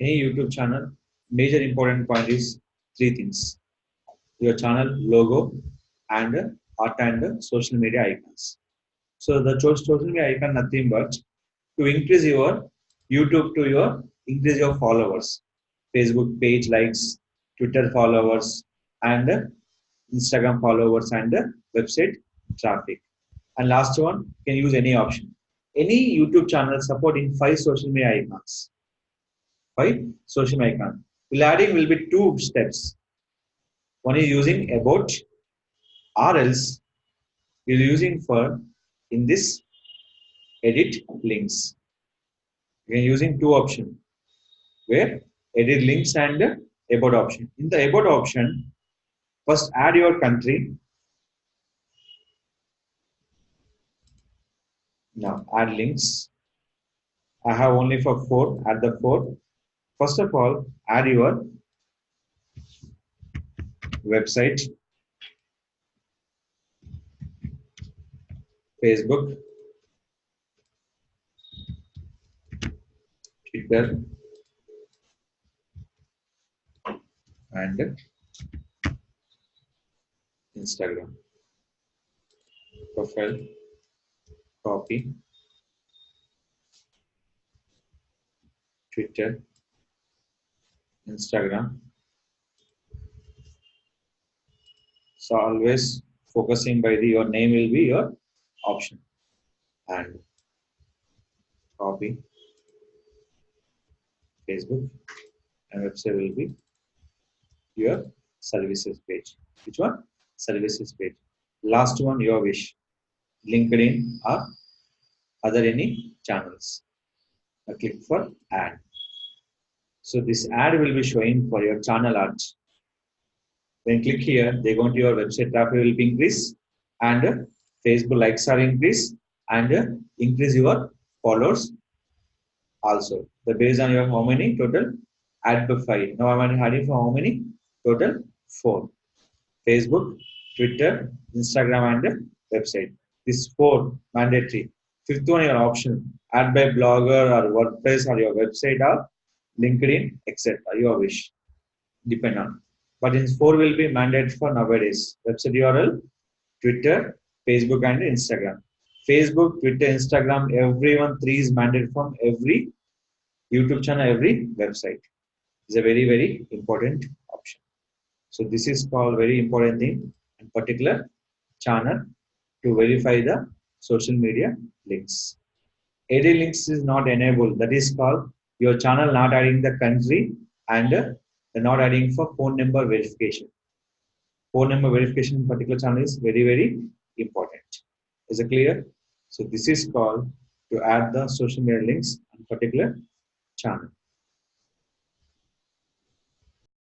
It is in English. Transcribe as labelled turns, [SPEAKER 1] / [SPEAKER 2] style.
[SPEAKER 1] Any YouTube channel, major important point is three things: your channel logo and art and social media icons. So the social media icon nothing but to increase your YouTube to your increase your followers, Facebook page likes, Twitter followers, and Instagram followers and website traffic. And last one, can use any option. Any YouTube channel supporting 5 social media icons. 5 social media icons. Will adding will be 2 steps. One is using about, or else you're using for in this edit links. You're using two options where edit links and about option. In the about option, first add your country. Now add links. I have only for 4. Add the 4. First of all, add your website, Facebook, Twitter, and Instagram. Profile, copy, Twitter, Instagram. So always focusing by the your name will be your option, and copy Facebook, and website will be your services page. Which one? Services page. Last one, your wish. LinkedIn or other any channels. Now click for add. So this ad will be showing for your channel ads. When click here, they go to your website traffic will be increase, and Facebook likes are increase, and increase your followers also. The based on your how many total add by 5. Now I'm adding for how many total 4. Facebook, Twitter, Instagram, and website. This 4 mandatory. Fifth one your option. Add by blogger or WordPress or your website or LinkedIn, etc. Your wish. Depend on. But in 4 will be mandate for nowadays. Website URL, Twitter, Facebook, and Instagram. Facebook, Twitter, Instagram, everyone 3 is mandate from every YouTube channel, every website. Is a very, very important option. So this is called very important thing in particular channel to verify the social media links. AD links is not enabled. That is called your channel not adding the country and not adding for phone number verification. Phone number verification in particular channel is very, very important. Is it clear? So this is called to add the social media links in particular channel.